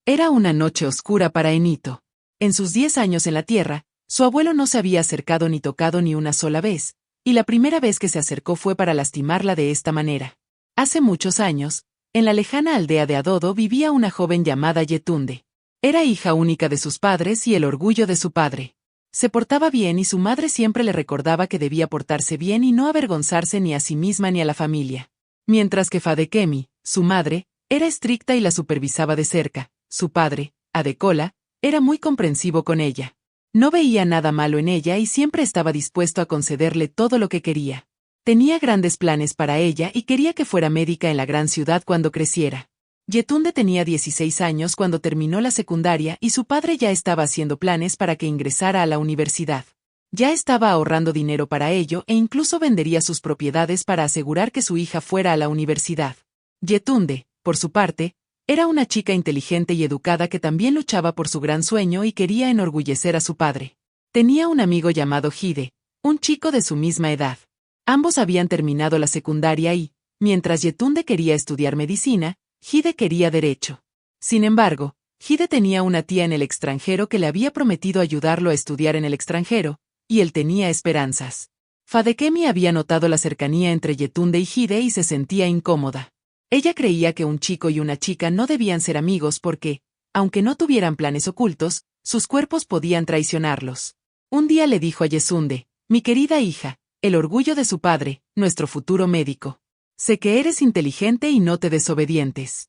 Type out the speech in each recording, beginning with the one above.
Era una noche oscura para Enito. En sus 10 años en la Tierra, su abuelo no se había acercado ni tocado ni una sola vez, y la primera vez que se acercó fue para lastimarla de esta manera. Hace muchos años, en la lejana aldea de Adodo vivía una joven llamada Yetunde. Era hija única de sus padres y el orgullo de su padre. Se portaba bien y su madre siempre le recordaba que debía portarse bien y no avergonzarse ni a sí misma ni a la familia. Mientras que Fadekemi, su madre, era estricta y la supervisaba de cerca. Su padre, Adekola, era muy comprensivo con ella. No veía nada malo en ella y siempre estaba dispuesto a concederle todo lo que quería. Tenía grandes planes para ella y quería que fuera médica en la gran ciudad cuando creciera. Yetunde tenía 16 años cuando terminó la secundaria y su padre ya estaba haciendo planes para que ingresara a la universidad. Ya estaba ahorrando dinero para ello e incluso vendería sus propiedades para asegurar que su hija fuera a la universidad. Yetunde, por su parte, era una chica inteligente y educada que también luchaba por su gran sueño y quería enorgullecer a su padre. Tenía un amigo llamado Hide, un chico de su misma edad. Ambos habían terminado la secundaria y, mientras Yetunde quería estudiar medicina, Hide quería derecho. Sin embargo, Hide tenía una tía en el extranjero que le había prometido ayudarlo a estudiar en el extranjero, y él tenía esperanzas. Fadekemi había notado la cercanía entre Yetunde y Hide y se sentía incómoda. Ella creía que un chico y una chica no debían ser amigos porque, aunque no tuvieran planes ocultos, sus cuerpos podían traicionarlos. Un día le dijo a Yesunde: «Mi querida hija, el orgullo de su padre, nuestro futuro médico. Sé que eres inteligente y no te desobedientes.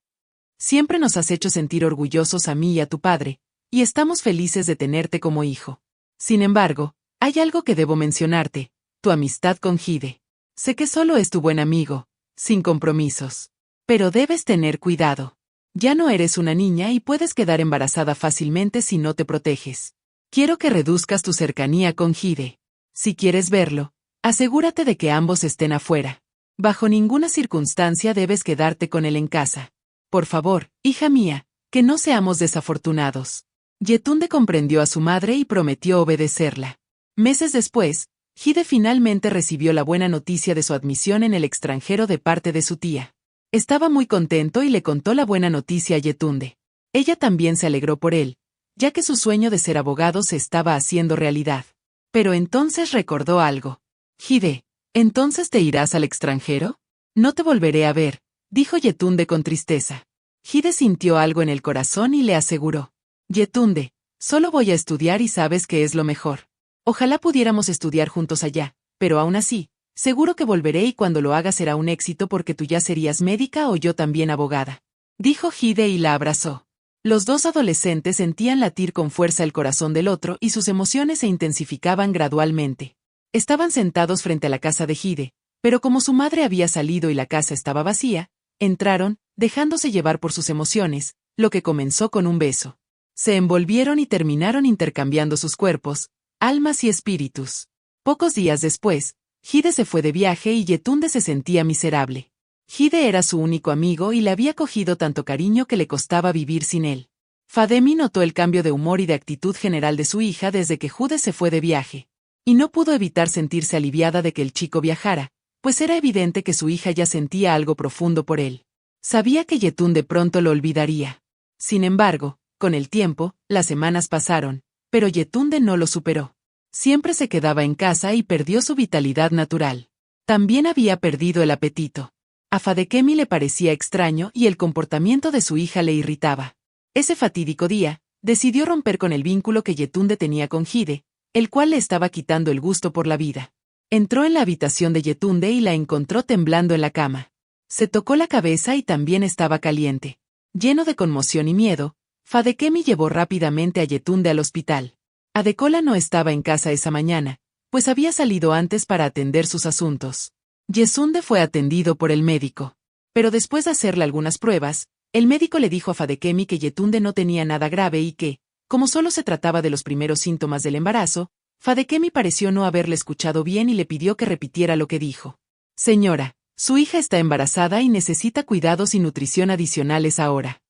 Siempre nos has hecho sentir orgullosos a mí y a tu padre, y estamos felices de tenerte como hijo. Sin embargo, hay algo que debo mencionarte, tu amistad con Hide. Sé que solo es tu buen amigo, sin compromisos. Pero debes tener cuidado. Ya no eres una niña y puedes quedar embarazada fácilmente si no te proteges. Quiero que reduzcas tu cercanía con Hide. Si quieres verlo, asegúrate de que ambos estén afuera. Bajo ninguna circunstancia debes quedarte con él en casa. Por favor, hija mía, que no seamos desafortunados». Yetunde comprendió a su madre y prometió obedecerla. Meses después, Hide finalmente recibió la buena noticia de su admisión en el extranjero de parte de su tía. Estaba muy contento y le contó la buena noticia a Yetunde. Ella también se alegró por él, ya que su sueño de ser abogado se estaba haciendo realidad. Pero entonces recordó algo. «Hide, ¿entonces te irás al extranjero? No te volveré a ver», dijo Yetunde con tristeza. Hide sintió algo en el corazón y le aseguró: «Yetunde, solo voy a estudiar y sabes que es lo mejor. Ojalá pudiéramos estudiar juntos allá, pero aún así, seguro que volveré y cuando lo haga será un éxito porque tú ya serías médica o yo también abogada», dijo Hide y la abrazó. Los dos adolescentes sentían latir con fuerza el corazón del otro y sus emociones se intensificaban gradualmente. Estaban sentados frente a la casa de Hide, pero como su madre había salido y la casa estaba vacía, entraron, dejándose llevar por sus emociones, lo que comenzó con un beso. Se envolvieron y terminaron intercambiando sus cuerpos, almas y espíritus. Pocos días después, Hide se fue de viaje y Yetunde se sentía miserable. Hide era su único amigo y le había cogido tanto cariño que le costaba vivir sin él. Fademi notó el cambio de humor y de actitud general de su hija desde que Hide se fue de viaje. Y no pudo evitar sentirse aliviada de que el chico viajara, pues era evidente que su hija ya sentía algo profundo por él. Sabía que Yetunde pronto lo olvidaría. Sin embargo, con el tiempo, las semanas pasaron, pero Yetunde no lo superó. Siempre se quedaba en casa y perdió su vitalidad natural. También había perdido el apetito. A Fadekemi le parecía extraño y el comportamiento de su hija le irritaba. Ese fatídico día, decidió romper con el vínculo que Yetunde tenía con Hide, el cual le estaba quitando el gusto por la vida. Entró en la habitación de Yetunde y la encontró temblando en la cama. Se tocó la cabeza y también estaba caliente. Lleno de conmoción y miedo, Fadekemi llevó rápidamente a Yetunde al hospital. Adekola no estaba en casa esa mañana, pues había salido antes para atender sus asuntos. Yesunde fue atendido por el médico. Pero después de hacerle algunas pruebas, el médico le dijo a Fadekemi que Yetunde no tenía nada grave y que, como solo se trataba de los primeros síntomas del embarazo, Fadekemi pareció no haberle escuchado bien y le pidió que repitiera lo que dijo. «Señora, su hija está embarazada y necesita cuidados y nutrición adicionales ahora».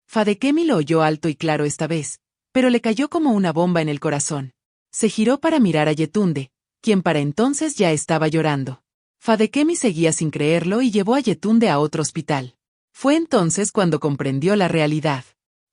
Fadekemi lo oyó alto y claro esta vez, pero le cayó como una bomba en el corazón. Se giró para mirar a Yetunde, quien para entonces ya estaba llorando. Fadekemi seguía sin creerlo y llevó a Yetunde a otro hospital. Fue entonces cuando comprendió la realidad.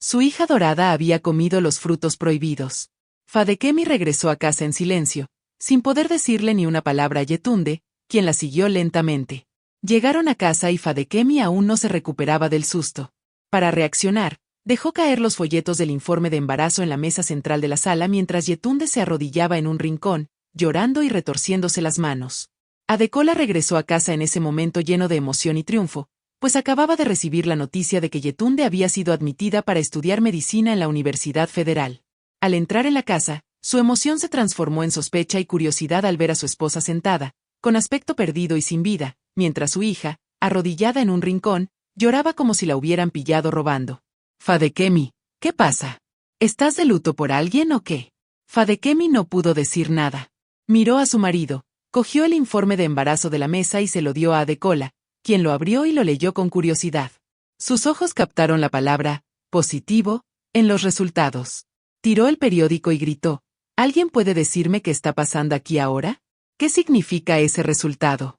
Su hija dorada había comido los frutos prohibidos. Fadekemi regresó a casa en silencio, sin poder decirle ni una palabra a Yetunde, quien la siguió lentamente. Llegaron a casa y Fadekemi aún no se recuperaba del susto. Para reaccionar, dejó caer los folletos del informe de embarazo en la mesa central de la sala mientras Yetunde se arrodillaba en un rincón, llorando y retorciéndose las manos. Adekola regresó a casa en ese momento lleno de emoción y triunfo, pues acababa de recibir la noticia de que Yetunde había sido admitida para estudiar medicina en la Universidad Federal. Al entrar en la casa, su emoción se transformó en sospecha y curiosidad al ver a su esposa sentada, con aspecto perdido y sin vida, mientras su hija, arrodillada en un rincón, lloraba como si la hubieran pillado robando. Fadekemi, ¿qué pasa? ¿Estás de luto por alguien o qué? Fadekemi no pudo decir nada. Miró a su marido, cogió el informe de embarazo de la mesa y se lo dio a Adekola, quien lo abrió y lo leyó con curiosidad. Sus ojos captaron la palabra positivo en los resultados. Tiró el periódico y gritó: ¿Alguien puede decirme qué está pasando aquí ahora? ¿Qué significa ese resultado?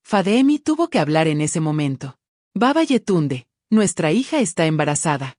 Fadekemi tuvo que hablar en ese momento. Baba Yetunde, nuestra hija está embarazada.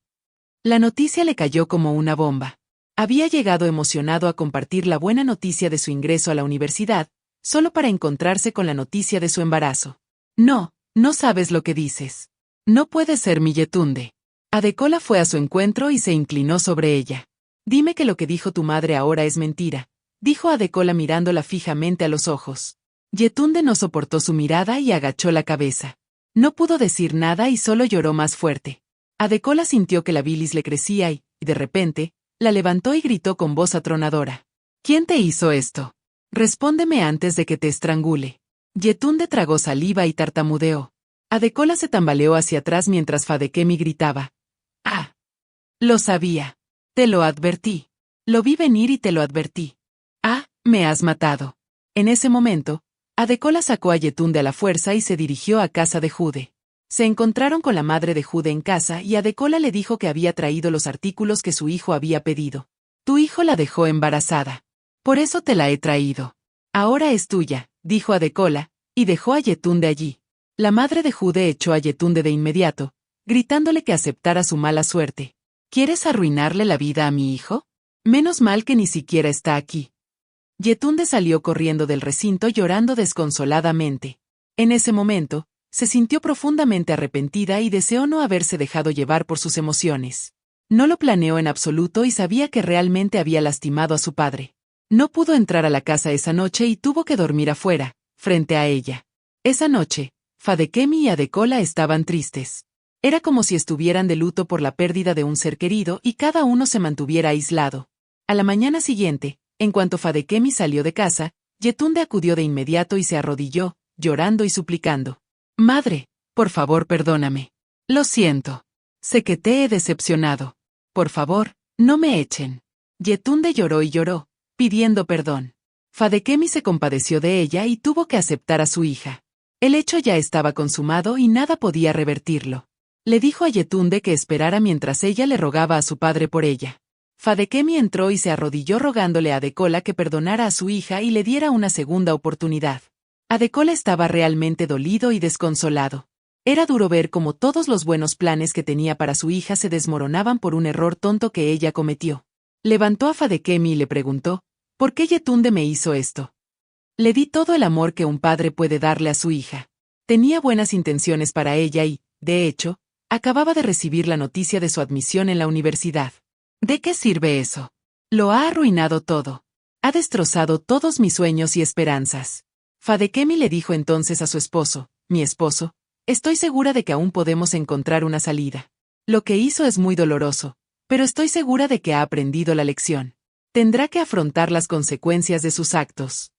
La noticia le cayó como una bomba. Había llegado emocionado a compartir la buena noticia de su ingreso a la universidad, solo para encontrarse con la noticia de su embarazo. No, no sabes lo que dices. No puede ser mi Yetunde. Adekola fue a su encuentro y se inclinó sobre ella. Dime que lo que dijo tu madre ahora es mentira, dijo Adekola mirándola fijamente a los ojos. Yetunde no soportó su mirada y agachó la cabeza. No pudo decir nada y solo lloró más fuerte. Adekola sintió que la bilis le crecía y, de repente, la levantó y gritó con voz atronadora: ¿Quién te hizo esto? Respóndeme antes de que te estrangule. Yetunde tragó saliva y tartamudeó. Adekola se tambaleó hacia atrás mientras Fadekemi gritaba: ¡Ah! Lo sabía. Te lo advertí. Lo vi venir y te lo advertí. ¡Ah! Me has matado. En ese momento, Adekola sacó a Yetunde a la fuerza y se dirigió a casa de Jude. Se encontraron con la madre de Jude en casa y Adekola le dijo que había traído los artículos que su hijo había pedido. Tu hijo la dejó embarazada. Por eso te la he traído. Ahora es tuya, dijo Adekola, y dejó a Yetunde allí. La madre de Jude echó a Yetunde de inmediato, gritándole que aceptara su mala suerte. ¿Quieres arruinarle la vida a mi hijo? Menos mal que ni siquiera está aquí. Yetunde salió corriendo del recinto llorando desconsoladamente. En ese momento, se sintió profundamente arrepentida y deseó no haberse dejado llevar por sus emociones. No lo planeó en absoluto y sabía que realmente había lastimado a su padre. No pudo entrar a la casa esa noche y tuvo que dormir afuera, frente a ella. Esa noche, Fadekemi y Adekola estaban tristes. Era como si estuvieran de luto por la pérdida de un ser querido y cada uno se mantuviera aislado. A la mañana siguiente, en cuanto Fadekemi salió de casa, Yetunde acudió de inmediato y se arrodilló, llorando y suplicando: Madre, por favor perdóname. Lo siento. Sé que te he decepcionado. Por favor, no me echen. Yetunde lloró y lloró, pidiendo perdón. Fadekemi se compadeció de ella y tuvo que aceptar a su hija. El hecho ya estaba consumado y nada podía revertirlo. Le dijo a Yetunde que esperara mientras ella le rogaba a su padre por ella. Fadekemi entró y se arrodilló rogándole a Adekola que perdonara a su hija y le diera una segunda oportunidad. Adekola estaba realmente dolido y desconsolado. Era duro ver cómo todos los buenos planes que tenía para su hija se desmoronaban por un error tonto que ella cometió. Levantó a Fadekemi y le preguntó: ¿por qué Yetunde me hizo esto? Le di todo el amor que un padre puede darle a su hija. Tenía buenas intenciones para ella y, de hecho, acababa de recibir la noticia de su admisión en la universidad. ¿De qué sirve eso? Lo ha arruinado todo. Ha destrozado todos mis sueños y esperanzas. Fadekemi le dijo entonces a su esposo: mi esposo, estoy segura de que aún podemos encontrar una salida. Lo que hizo es muy doloroso, pero estoy segura de que ha aprendido la lección. Tendrá que afrontar las consecuencias de sus actos.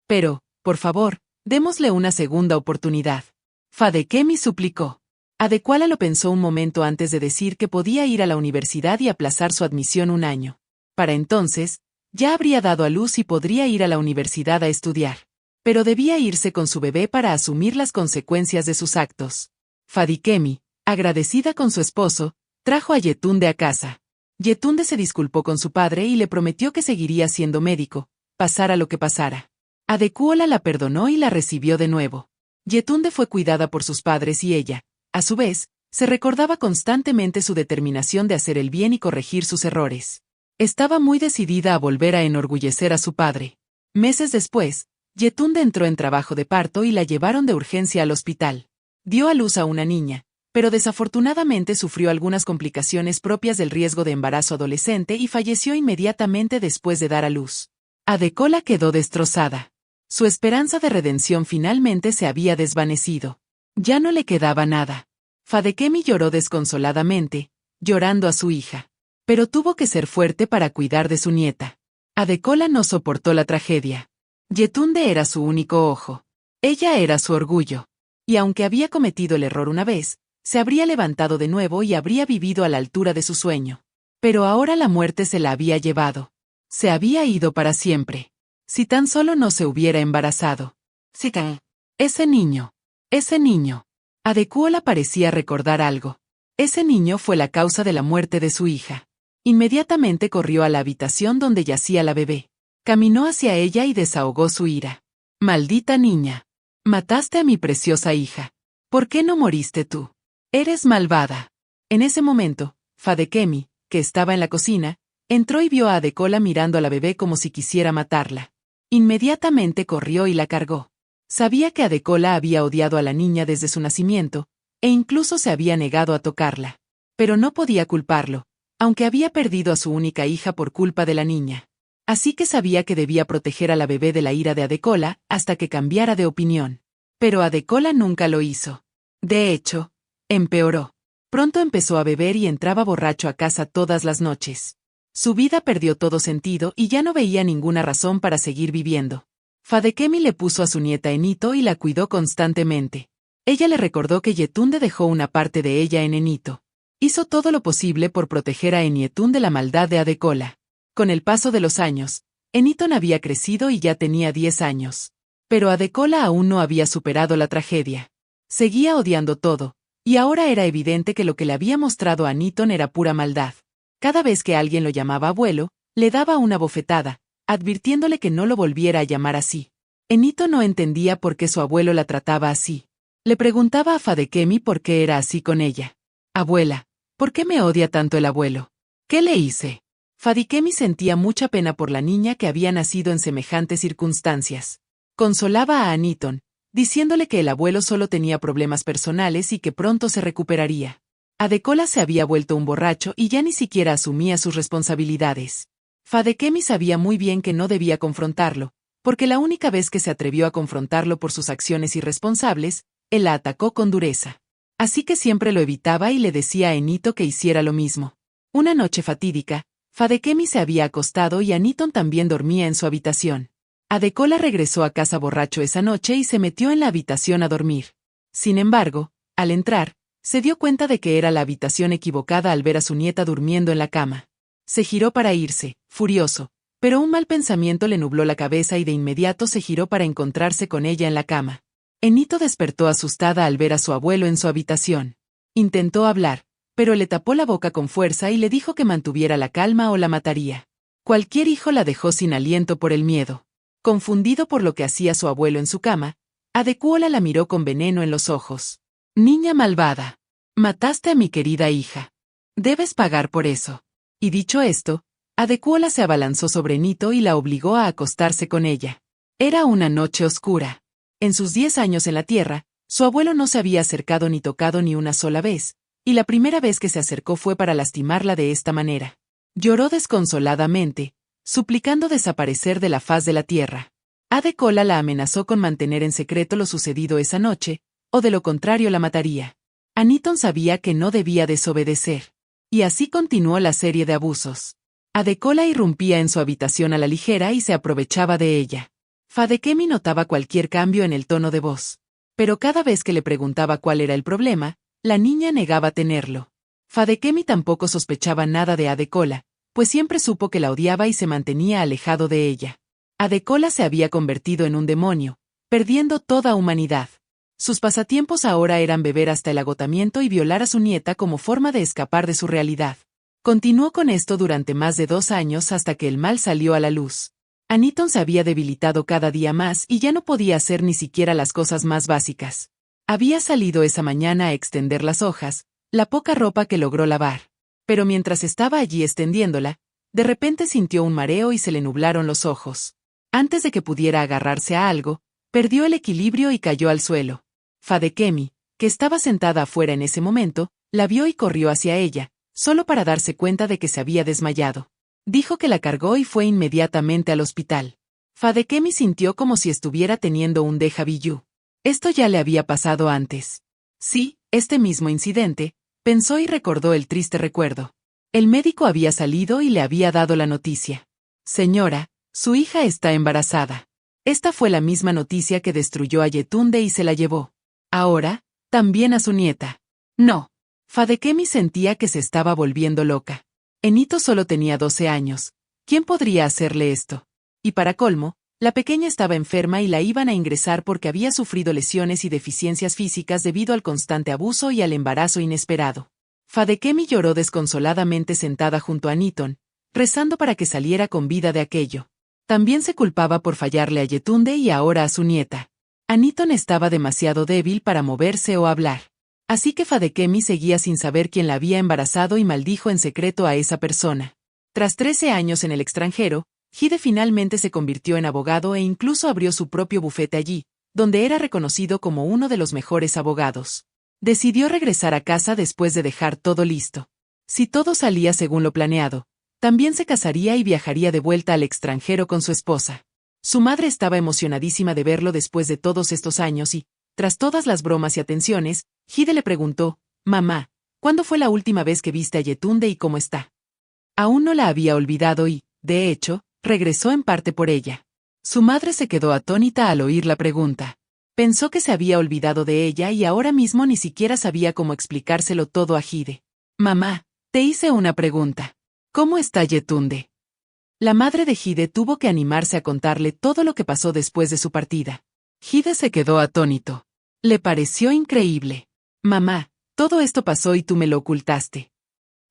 Pero, por favor, démosle una segunda oportunidad. Fadekemi suplicó. Adekola lo pensó un momento antes de decir que podía ir a la universidad y aplazar su admisión un año. Para entonces, ya habría dado a luz y podría ir a la universidad a estudiar. Pero debía irse con su bebé para asumir las consecuencias de sus actos. Fadekemi, agradecida con su esposo, trajo a Yetunde a casa. Yetunde se disculpó con su padre y le prometió que seguiría siendo médico, pasara lo que pasara. Adekola la perdonó y la recibió de nuevo. Yetunde fue cuidada por sus padres y ella, a su vez, Se recordaba constantemente su determinación de hacer el bien y corregir sus errores. Estaba muy decidida a volver a enorgullecer a su padre. Meses después, Yetunde entró en trabajo de parto y la llevaron de urgencia al hospital. Dio a luz a una niña, pero desafortunadamente sufrió algunas complicaciones propias del riesgo de embarazo adolescente y falleció inmediatamente después de dar a luz. Adekola quedó destrozada. Su esperanza de redención finalmente se había desvanecido. Ya no le quedaba nada. Fadekemi lloró desconsoladamente, llorando a su hija. Pero tuvo que ser fuerte para cuidar de su nieta. Adekola no soportó la tragedia. Yetunde era su único ojo. Ella era su orgullo. Y aunque había cometido el error una vez, se habría levantado de nuevo y habría vivido a la altura de su sueño. Pero ahora la muerte se la había llevado. Se había ido para siempre. Si tan solo no se hubiera embarazado. Sí, ese niño. Adekola parecía recordar algo. Ese niño fue la causa de la muerte de su hija. Inmediatamente corrió a la habitación donde yacía la bebé. Caminó hacia ella y desahogó su ira. Maldita niña. Mataste a mi preciosa hija. ¿Por qué no moriste tú? Eres malvada. En ese momento, Fadekemi, que estaba en la cocina, entró y vio a Adekola mirando a la bebé como si quisiera matarla. Inmediatamente corrió y la cargó. Sabía que Adekola había odiado a la niña desde su nacimiento, e incluso se había negado a tocarla. Pero no podía culparlo, aunque había perdido a su única hija por culpa de la niña. Así que sabía que debía proteger a la bebé de la ira de Adekola hasta que cambiara de opinión. Pero Adekola nunca lo hizo. De hecho, empeoró. Pronto empezó a beber y entraba borracho a casa todas las noches. Su vida perdió todo sentido y ya no veía ninguna razón para seguir viviendo. Fadekemi le puso a su nieta Enito y la cuidó constantemente. Ella le recordó que Yetunde dejó una parte de ella en Enito. Hizo todo lo posible por proteger a Enietun de la maldad de Adekola. Con el paso de los años, Eniton había crecido y ya tenía 10 años. Pero Adekola aún no había superado la tragedia. Seguía odiando todo, y ahora era evidente que lo que le había mostrado a Eniton era pura maldad. Cada vez que alguien lo llamaba abuelo, le daba una bofetada, advirtiéndole que no lo volviera a llamar así. Enito no entendía por qué su abuelo la trataba así. Le preguntaba a Fadekemi por qué era así con ella. Abuela, ¿por qué me odia tanto el abuelo? ¿Qué le hice? Fadekemi sentía mucha pena por la niña que había nacido en semejantes circunstancias. Consolaba a Eniton, diciéndole que el abuelo solo tenía problemas personales y que pronto se recuperaría. Adekola se había vuelto un borracho y ya ni siquiera asumía sus responsabilidades. Fadekemi sabía muy bien que no debía confrontarlo, porque la única vez que se atrevió a confrontarlo por sus acciones irresponsables, él la atacó con dureza. Así que siempre lo evitaba y le decía a Enito que hiciera lo mismo. Una noche fatídica, Fadekemi se había acostado y Eniton también dormía en su habitación. Adekola regresó a casa borracho esa noche y se metió en la habitación a dormir. Sin embargo, al entrar, se dio cuenta de que era la habitación equivocada al ver a su nieta durmiendo en la cama. Se giró para irse, furioso, pero un mal pensamiento le nubló la cabeza y de inmediato se giró para encontrarse con ella en la cama. Enito despertó asustada al ver a su abuelo en su habitación. Intentó hablar, pero le tapó la boca con fuerza y le dijo que mantuviera la calma o la mataría. Cualquier hijo la dejó sin aliento por el miedo. Confundido por lo que hacía su abuelo en su cama, Adekola la miró con veneno en los ojos. Niña malvada. Mataste a mi querida hija. Debes pagar por eso. Y dicho esto, Adekola se abalanzó sobre Enito y la obligó a acostarse con ella. Era una noche oscura. En sus 10 años en la tierra, su abuelo no se había acercado ni tocado ni una sola vez, y la primera vez que se acercó fue para lastimarla de esta manera. Lloró desconsoladamente, suplicando desaparecer de la faz de la tierra. Adekola la amenazó con mantener en secreto lo sucedido esa noche, o de lo contrario la mataría. Eniton sabía que no debía desobedecer. Y así continuó la serie de abusos. Adekola irrumpía en su habitación a la ligera y se aprovechaba de ella. Fadekemi notaba cualquier cambio en el tono de voz. Pero cada vez que le preguntaba cuál era el problema, la niña negaba tenerlo. Fadekemi tampoco sospechaba nada de Adekola, pues siempre supo que la odiaba y se mantenía alejado de ella. Adekola se había convertido en un demonio, perdiendo toda humanidad. Sus pasatiempos ahora eran beber hasta el agotamiento y violar a su nieta como forma de escapar de su realidad. Continuó con esto durante más de 2 años hasta que el mal salió a la luz. Eniton se había debilitado cada día más y ya no podía hacer ni siquiera las cosas más básicas. Había salido esa mañana a extender las hojas, la poca ropa que logró lavar. Pero mientras estaba allí extendiéndola, de repente sintió un mareo y se le nublaron los ojos. Antes de que pudiera agarrarse a algo, perdió el equilibrio y cayó al suelo. Fadekemi, que estaba sentada afuera en ese momento, la vio y corrió hacia ella, solo para darse cuenta de que se había desmayado. Dijo que la cargó y fue inmediatamente al hospital. Fadekemi sintió como si estuviera teniendo un déjà vu. Esto ya le había pasado antes. Sí, este mismo incidente, pensó y recordó el triste recuerdo. El médico había salido y le había dado la noticia. Señora, su hija está embarazada. Esta fue la misma noticia que destruyó a Yetunde y se la llevó. Ahora, también a su nieta. No. Fadekemi sentía que se estaba volviendo loca. Enito solo tenía 12 años. ¿Quién podría hacerle esto? Y para colmo, la pequeña estaba enferma y la iban a ingresar porque había sufrido lesiones y deficiencias físicas debido al constante abuso y al embarazo inesperado. Fadekemi lloró desconsoladamente sentada junto a Niton, rezando para que saliera con vida de aquello. También se culpaba por fallarle a Yetunde y ahora a su nieta. Niton estaba demasiado débil para moverse o hablar. Así que Fadekemi seguía sin saber quién la había embarazado y maldijo en secreto a esa persona. Tras 13 años en el extranjero, Hide finalmente se convirtió en abogado e incluso abrió su propio bufete allí, donde era reconocido como uno de los mejores abogados. Decidió regresar a casa después de dejar todo listo. Si todo salía según lo planeado, también se casaría y viajaría de vuelta al extranjero con su esposa. Su madre estaba emocionadísima de verlo después de todos estos años y, tras todas las bromas y atenciones, Hide le preguntó, «Mamá, ¿cuándo fue la última vez que viste a Yetunde y cómo está?» Aún no la había olvidado y, de hecho, regresó en parte por ella. Su madre se quedó atónita al oír la pregunta. Pensó que se había olvidado de ella y ahora mismo ni siquiera sabía cómo explicárselo todo a Hide. «Mamá, te hice una pregunta. ¿Cómo está Yetunde?» La madre de Hide tuvo que animarse a contarle todo lo que pasó después de su partida. Hide se quedó atónito. Le pareció increíble. «Mamá, todo esto pasó y tú me lo ocultaste.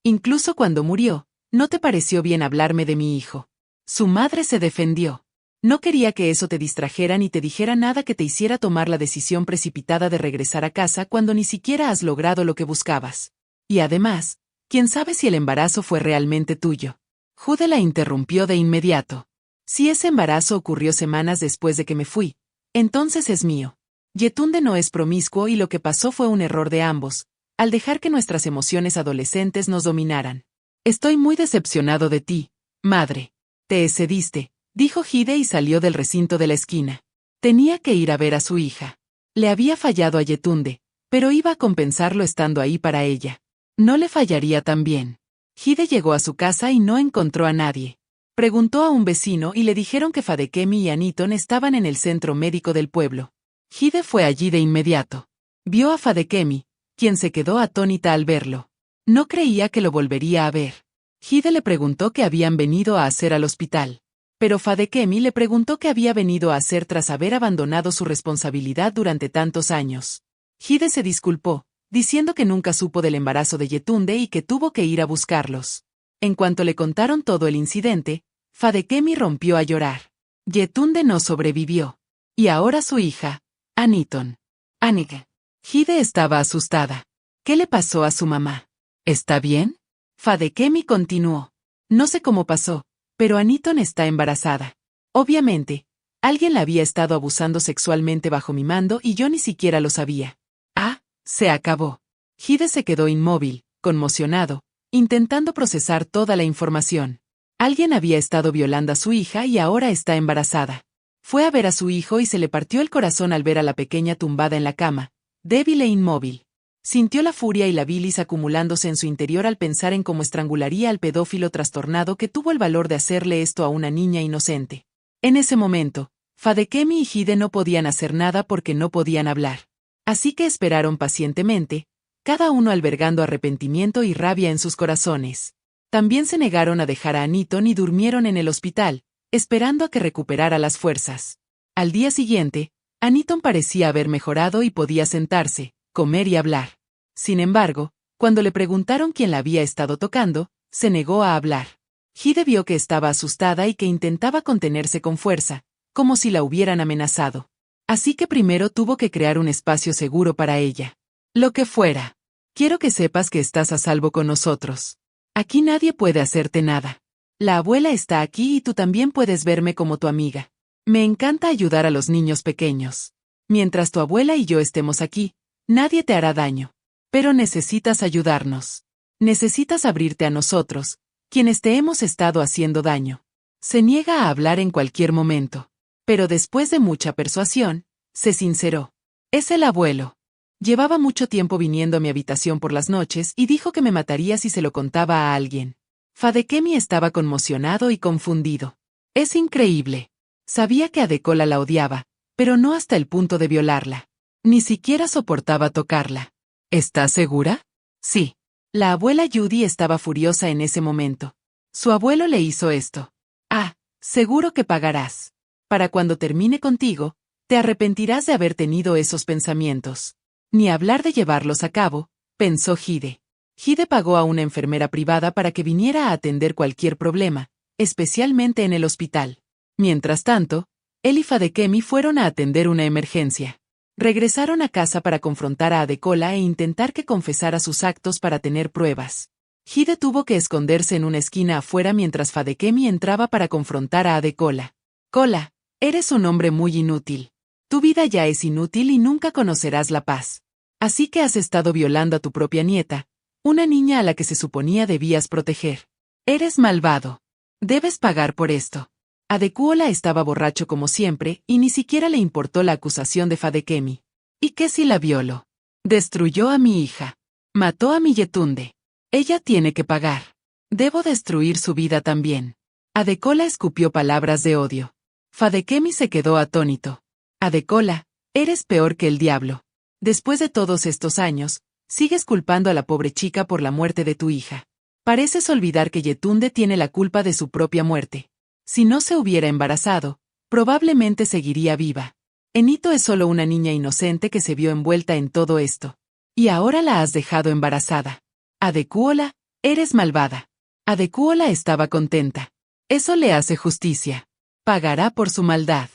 Incluso cuando murió, ¿no te pareció bien hablarme de mi hijo?» Su madre se defendió. No quería que eso te distrajera ni te dijera nada que te hiciera tomar la decisión precipitada de regresar a casa cuando ni siquiera has logrado lo que buscabas. Y además, ¿quién sabe si el embarazo fue realmente tuyo? Jude la interrumpió de inmediato. Si ese embarazo ocurrió semanas después de que me fui, entonces es mío. Yetunde no es promiscuo y lo que pasó fue un error de ambos, al dejar que nuestras emociones adolescentes nos dominaran. Estoy muy decepcionado de ti, madre. Te excediste, dijo Hide y salió del recinto de la esquina. Tenía que ir a ver a su hija. Le había fallado a Yetunde, pero iba a compensarlo estando ahí para ella. No le fallaría también. Hide llegó a su casa y no encontró a nadie. Preguntó a un vecino y le dijeron que Fadekemi y Aniton estaban en el centro médico del pueblo. Hide fue allí de inmediato. Vio a Fadekemi, quien se quedó atónita al verlo. No creía que lo volvería a ver. Hide le preguntó qué habían venido a hacer al hospital. Pero Fadekemi le preguntó qué había venido a hacer tras haber abandonado su responsabilidad durante tantos años. Hide se disculpó, diciendo que nunca supo del embarazo de Yetunde y que tuvo que ir a buscarlos. En cuanto le contaron todo el incidente, Fadekemi rompió a llorar. Yetunde no sobrevivió. Y ahora su hija, Aniton. Anike. Hide estaba asustada. ¿Qué le pasó a su mamá? ¿Está bien? Fadekemi continuó. No sé cómo pasó, pero Aniton está embarazada. Obviamente, alguien la había estado abusando sexualmente bajo mi mando y yo ni siquiera lo sabía. Se acabó. Hide se quedó inmóvil, conmocionado, intentando procesar toda la información. Alguien había estado violando a su hija y ahora está embarazada. Fue a ver a su hijo y se le partió el corazón al ver a la pequeña tumbada en la cama, débil e inmóvil. Sintió la furia y la bilis acumulándose en su interior al pensar en cómo estrangularía al pedófilo trastornado que tuvo el valor de hacerle esto a una niña inocente. En ese momento, Fadekemi y Hide no podían hacer nada porque no podían hablar. Así que esperaron pacientemente, cada uno albergando arrepentimiento y rabia en sus corazones. También se negaron a dejar a Aniton y durmieron en el hospital, esperando a que recuperara las fuerzas. Al día siguiente, Aniton parecía haber mejorado y podía sentarse, comer y hablar. Sin embargo, cuando le preguntaron quién la había estado tocando, se negó a hablar. Hide vio que estaba asustada y que intentaba contenerse con fuerza, como si la hubieran amenazado. Así que primero tuvo que crear un espacio seguro para ella. Lo que fuera. Quiero que sepas que estás a salvo con nosotros. Aquí nadie puede hacerte nada. La abuela está aquí y tú también puedes verme como tu amiga. Me encanta ayudar a los niños pequeños. Mientras tu abuela y yo estemos aquí, nadie te hará daño. Pero necesitas ayudarnos. Necesitas abrirte a nosotros, quienes te hemos estado haciendo daño. Se niega a hablar en cualquier momento. Pero después de mucha persuasión, se sinceró. Es el abuelo. Llevaba mucho tiempo viniendo a mi habitación por las noches y dijo que me mataría si se lo contaba a alguien. Fadekemi estaba conmocionado y confundido. Es increíble. Sabía que Adekola la odiaba, pero no hasta el punto de violarla. Ni siquiera soportaba tocarla. ¿Estás segura? Sí. La abuela Judy estaba furiosa en ese momento. Su abuelo le hizo esto. Ah, seguro que pagarás. Para cuando termine contigo, te arrepentirás de haber tenido esos pensamientos. Ni hablar de llevarlos a cabo, pensó Hide. Hide pagó a una enfermera privada para que viniera a atender cualquier problema, especialmente en el hospital. Mientras tanto, él y Fadekemi fueron a atender una emergencia. Regresaron a casa para confrontar a Adekola e intentar que confesara sus actos para tener pruebas. Hide tuvo que esconderse en una esquina afuera mientras Fadekemi entraba para confrontar a Adekola. Kola, eres un hombre muy inútil. Tu vida ya es inútil y nunca conocerás la paz. Así que has estado violando a tu propia nieta, una niña a la que se suponía debías proteger. Eres malvado. Debes pagar por esto. Adekola estaba borracho como siempre y ni siquiera le importó la acusación de Fadekemi. ¿Y qué si la violó? Destruyó a mi hija. Mató a mi Yetunde. Ella tiene que pagar. Debo destruir su vida también. Adekola escupió palabras de odio. Fadekemi se quedó atónito. Adekola, eres peor que el diablo. Después de todos estos años, sigues culpando a la pobre chica por la muerte de tu hija. Pareces olvidar que Yetunde tiene la culpa de su propia muerte. Si no se hubiera embarazado, probablemente seguiría viva. Enito es solo una niña inocente que se vio envuelta en todo esto. Y ahora la has dejado embarazada. Adekola, eres malvada. Adekola estaba contenta. Eso le hace justicia. Pagará por su maldad.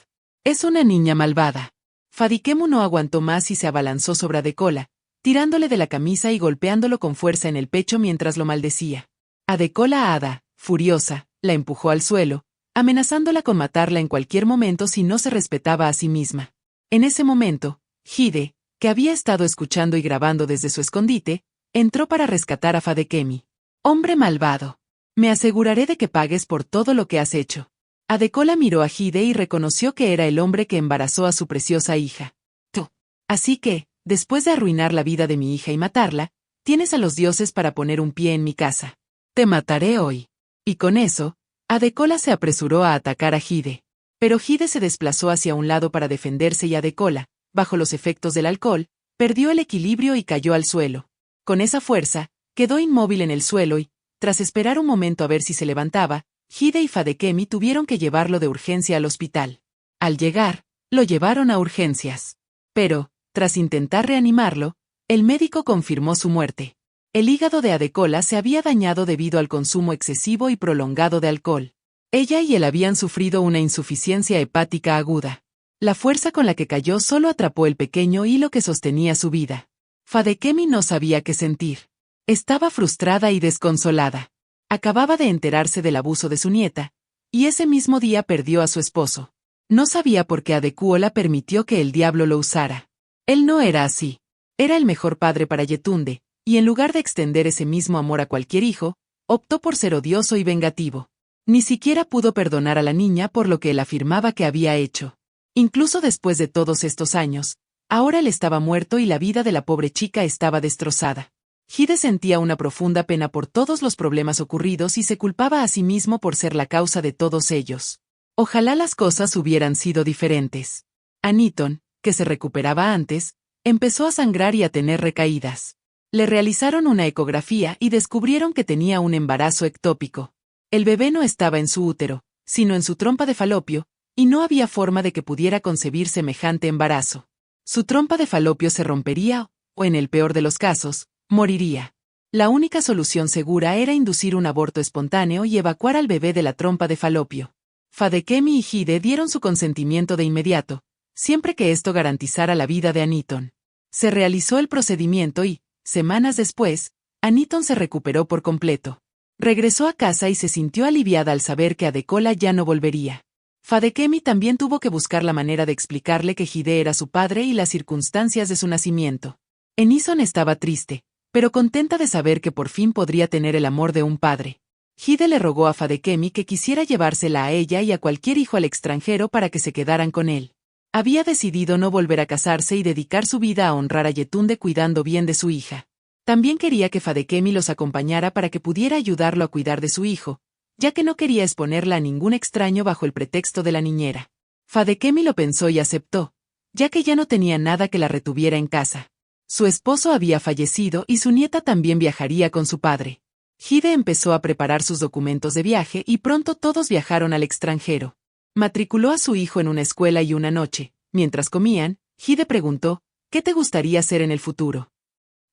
Es una niña malvada. Fadekemi no aguantó más y se abalanzó sobre Adekola, tirándole de la camisa y golpeándolo con fuerza en el pecho mientras lo maldecía. Adekola Ada, furiosa, la empujó al suelo, amenazándola con matarla en cualquier momento si no se respetaba a sí misma. En ese momento, Hide, que había estado escuchando y grabando desde su escondite, entró para rescatar a Fadekemi. Hombre malvado. Me aseguraré de que pagues por todo lo que has hecho. Adekola miró a Hide y reconoció que era el hombre que embarazó a su preciosa hija. Tú. Así que, después de arruinar la vida de mi hija y matarla, tienes a los dioses para poner un pie en mi casa. Te mataré hoy. Y con eso, Adekola se apresuró a atacar a Hide. Pero Hide se desplazó hacia un lado para defenderse y Adekola, bajo los efectos del alcohol, perdió el equilibrio y cayó al suelo. Con esa fuerza, quedó inmóvil en el suelo y, tras esperar un momento a ver si se levantaba, Hide y Fadekemi tuvieron que llevarlo de urgencia al hospital. Al llegar, lo llevaron a urgencias. Pero, tras intentar reanimarlo, el médico confirmó su muerte. El hígado de Adekola se había dañado debido al consumo excesivo y prolongado de alcohol. Ella y él habían sufrido una insuficiencia hepática aguda. La fuerza con la que cayó solo atrapó el pequeño hilo que sostenía su vida. Fadekemi no sabía qué sentir. Estaba frustrada y desconsolada. Acababa de enterarse del abuso de su nieta, y ese mismo día perdió a su esposo. No sabía por qué Adekola permitió que el diablo lo usara. Él no era así. Era el mejor padre para Yetunde, y en lugar de extender ese mismo amor a cualquier hijo, optó por ser odioso y vengativo. Ni siquiera pudo perdonar a la niña por lo que él afirmaba que había hecho. Incluso después de todos estos años, ahora él estaba muerto y la vida de la pobre chica estaba destrozada. Hide sentía una profunda pena por todos los problemas ocurridos y se culpaba a sí mismo por ser la causa de todos ellos. Ojalá las cosas hubieran sido diferentes. Aniton, que se recuperaba antes, empezó a sangrar y a tener recaídas. Le realizaron una ecografía y descubrieron que tenía un embarazo ectópico. El bebé no estaba en su útero, sino en su trompa de falopio, y no había forma de que pudiera concebir semejante embarazo. Su trompa de falopio se rompería, o en el peor de los casos, moriría. La única solución segura era inducir un aborto espontáneo y evacuar al bebé de la trompa de falopio. Fadekemi y Hide dieron su consentimiento de inmediato, siempre que esto garantizara la vida de Aniton. Se realizó el procedimiento y, Semanas después, Aniton se recuperó por completo. Regresó a casa y se sintió aliviada al saber que Adekola ya no volvería. Fadekemi también tuvo que buscar la manera de explicarle que Hide era su padre y las circunstancias de su nacimiento. Enison estaba triste, pero contenta de saber que por fin podría tener el amor de un padre. Hide le rogó a Fadekemi que quisiera llevársela a ella y a cualquier hijo al extranjero para que se quedaran con él. Había decidido no volver a casarse y dedicar su vida a honrar a Yetunde cuidando bien de su hija. También quería que Fadekemi los acompañara para que pudiera ayudarlo a cuidar de su hijo, ya que no quería exponerla a ningún extraño bajo el pretexto de la niñera. Fadekemi lo pensó y aceptó, ya que ya no tenía nada que la retuviera en casa. Su esposo había fallecido y su nieta también viajaría con su padre. Hide empezó a preparar sus documentos de viaje y pronto todos viajaron al extranjero. Matriculó a su hijo en una escuela y una noche, mientras comían, Hide preguntó, ¿qué te gustaría ser en el futuro?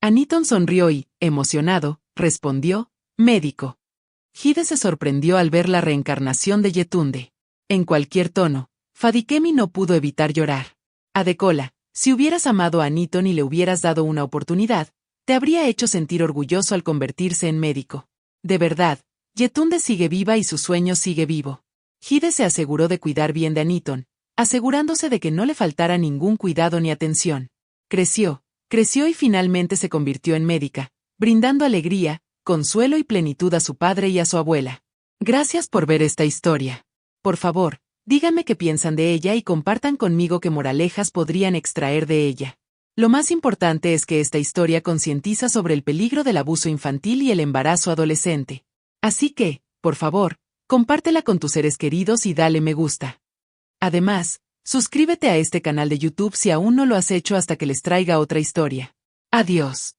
Aniton sonrió y, emocionado, respondió, médico. Hide se sorprendió al ver la reencarnación de Yetunde. En cualquier tono, Fadekemi no pudo evitar llorar. Adekola, si hubieras amado a Aniton y le hubieras dado una oportunidad, te habría hecho sentir orgulloso al convertirse en médico. De verdad, Yetunde sigue viva y su sueño sigue vivo. Hide se aseguró de cuidar bien de Aniton, asegurándose de que no le faltara ningún cuidado ni atención. Creció y finalmente se convirtió en médica, brindando alegría, consuelo y plenitud a su padre y a su abuela. Gracias por ver esta historia. Por favor, díganme qué piensan de ella y compartan conmigo qué moralejas podrían extraer de ella. Lo más importante es que esta historia concientiza sobre el peligro del abuso infantil y el embarazo adolescente. Así que, por favor, compártela con tus seres queridos y dale me gusta. Además, suscríbete a este canal de YouTube si aún no lo has hecho hasta que les traiga otra historia. Adiós.